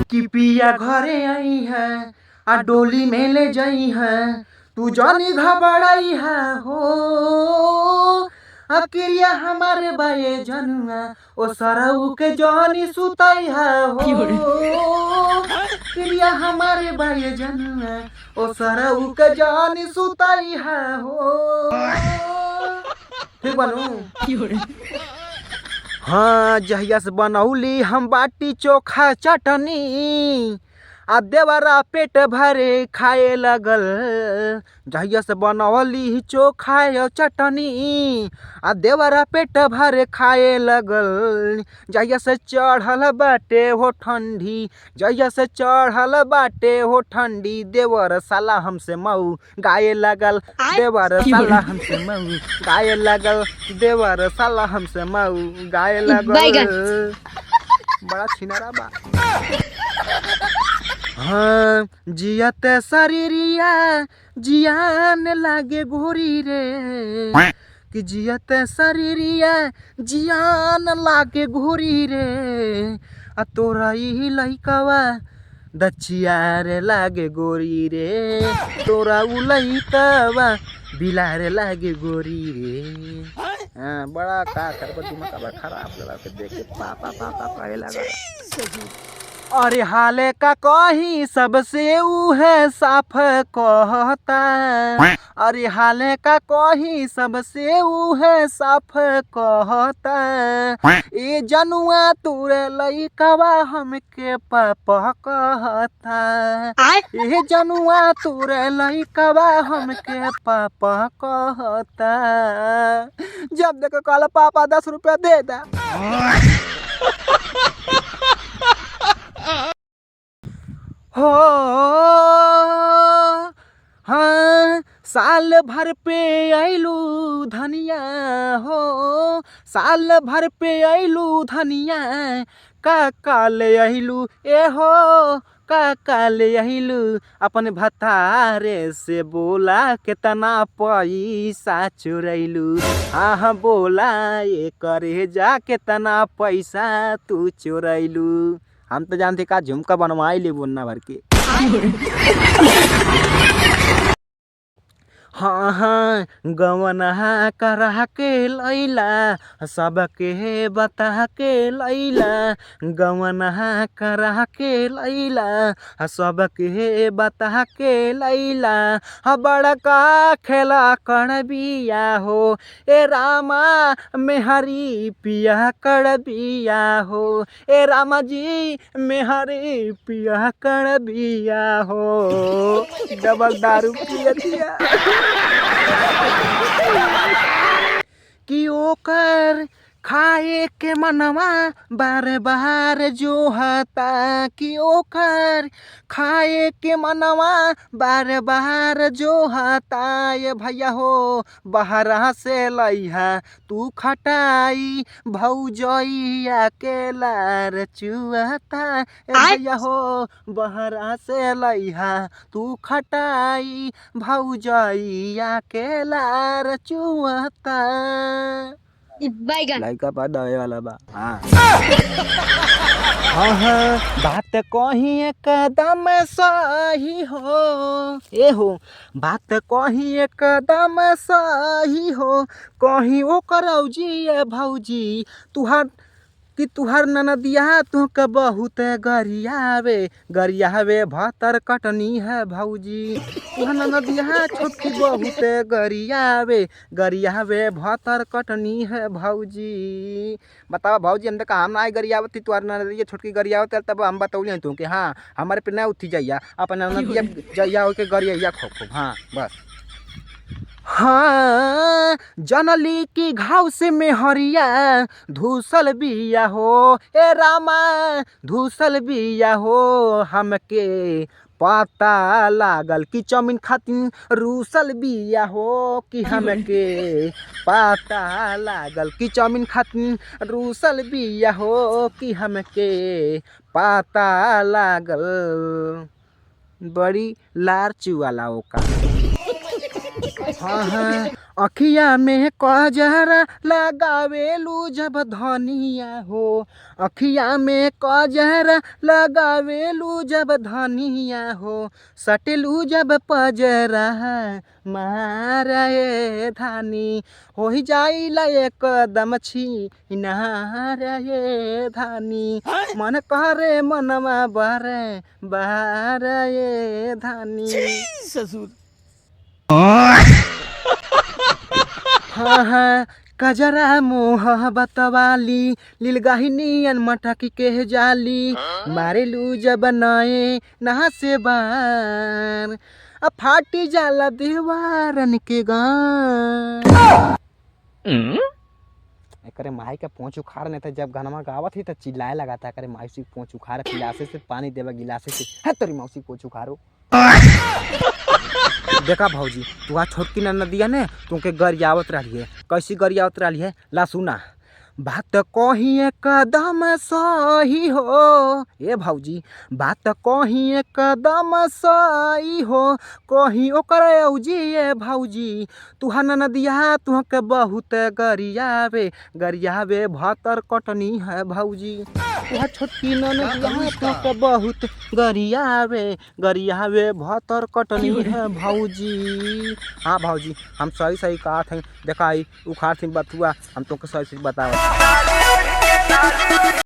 कि पिया घरे आई है आ डोली में ले जाई है, तू जानी घबराई है हो। अकिरिया हमारे बाये जनुआ ओ सरऊ के जानी सुताई है हो। क्रिया हमारे बाये जनुआ ओ सरऊ के जानी सुताई है हो। ठीक बनू। हाँ जहिया से बनौली हम बाटी चोखा चटनी, आ देवरा पेट भरे खाए लगल। जहिया से बनौली चोखा चटनी, आ देवरा पेट भरे खाए लगल। जहिया से चढ़ल बाटे हो ठंडी, जहिया से चढ़ल बाटे हो ठंडी, देवर साला हमसे मऊ गाए लगल। देवर साला हमसे मऊ गाए लगल, देवर साला हमसे मऊ गाए लगल। बड़ा छिनारा बा। हाँ जियत शरीरिया जियान लागे घोरी रे, कि जियत शरीरिया जियान लागे घोरी रे। आ तोरा ई लइकवा दचिया रे लागे गोरी रे, तोरा उ लइकवा बिलारे लागे गोरी रे। हाँ बड़ा का कर दिमाग खराब लगा के देख के पापा पापा कहे लगा। अरे हाले का कही सबसे ऊ है साफ कहता, अरे हाले का कही सबसे ऊ है साफ कहता। ए जनुआ तोरे लइकवा हमके पापा कहता, ए जनुआ तोरे लइकवा हमके पापा कहता। जब देखो कहला पापा 10 रुपया दे दा। हो हाँ साल भर पे आइलू धनिया हो, साल भर पे आइलू धनिया। का ले आइलू ए हो, का ले आइलू अपन भतारे से बोला कितना पैसा चुरैलू। हाँ बोला ये करे जा कितना पैसा तू चुरैलू। हम तो जानते का झुमका बनवाई ले बोलना भर के। हाँ हाँ गवना करा के लैला सबके बता के लैला, गवना करा के लैला सबके बता के लैला। बड़का खेला कर बिया हो ए रामा मेहरी पिया कर बिया हो, ए रामा जी मेहरी पिया कर बिया हो। डबल दारू पिया दिया कि ओकर खाए के मनवा बार बार जो हता, कि ओकर खाए के मनवा बार बार जो हता। ये भैया हो बहरा से लइहा तू खटाई भौजइया के लार चुहता। भैया हो बहरा से लइहा तू खटाई भौजइया के लार चुहता। लड़का पर दवे वाला बा। हाँ हाँ बात कहीं एकदम सही हो ए हो, बात कहीं एकदम सही हो। कहीं ओ करौजी भौजी तुहार कि तुहार ननदिया तुहके बहुत गरियावे भतर कटनी है भौजी। तुहार ननदिया छोटकी बहुत गरियावे भतर कटनी है भौजी। बताओ भौजी हम तो काम ना गरियावती, तुहार ननदिया छोटकी गरियावत तब हम बतौली तू कि हाँ हमारे पे ना उठी जाइया अपन ननदिया जइया के गरिया खूब। हाँ बस। हाँ जनली की घाव से मेहरिया धूसल बिया हो ए रामा धूसल बिया हो। हमके पता लागल कि चौमिन खातिन रूसल बिया हो, कि हमके पता लागल कि चौमिन खातिन रूसल बिया हो, कि हमके पता लागल। बड़ी लार चुआला ओका। हाँ हाँ अखिया में कजरा लगावेलू जब धनिया हो, अखिया में कजरा लगावेलू जब धनिया हो, सटलू जब पजरा मारे धानी हो जाइला एकदम छिनारे धानी मन करे मनवा बारे बारे धानी ससुर हाँ हाँ कजरा मोहब्बत वाली लीलगाहिनी मटकी के जाली मारेलू जब नए नहा से बार अब फाटी जाला दीवारन के गान। करे माई का पोंछ उखाड़ नहीं था जब गाना गावत ही तो चिल्लाए लगाता करे मौसी पोंछ उखाड़ गिलासे से पानी देवा गिलासे से है तोरी मौसी पोंछ उखाड़ो। देखा भौजी तू आ छोटकी नदिया ने तुमके गरियावत रही है कैसी गरियावत रही है ला सुना बात कहीं एकदम सही हो ए भौजी बात कहीं एकदम सही हो कहीं ओकर औजी ए भौजी तुहन नदिया तुहके बहुत गरियावे भतर कटनी है भौजी तुह छोटकी नदिया तुहके बहुत गरियावे भतर कटनी है भौजी। हाँ भौजी हम सही सही कहा थे देखा उखाड़ थी बथुआ हम तुमको सही सही बताओ।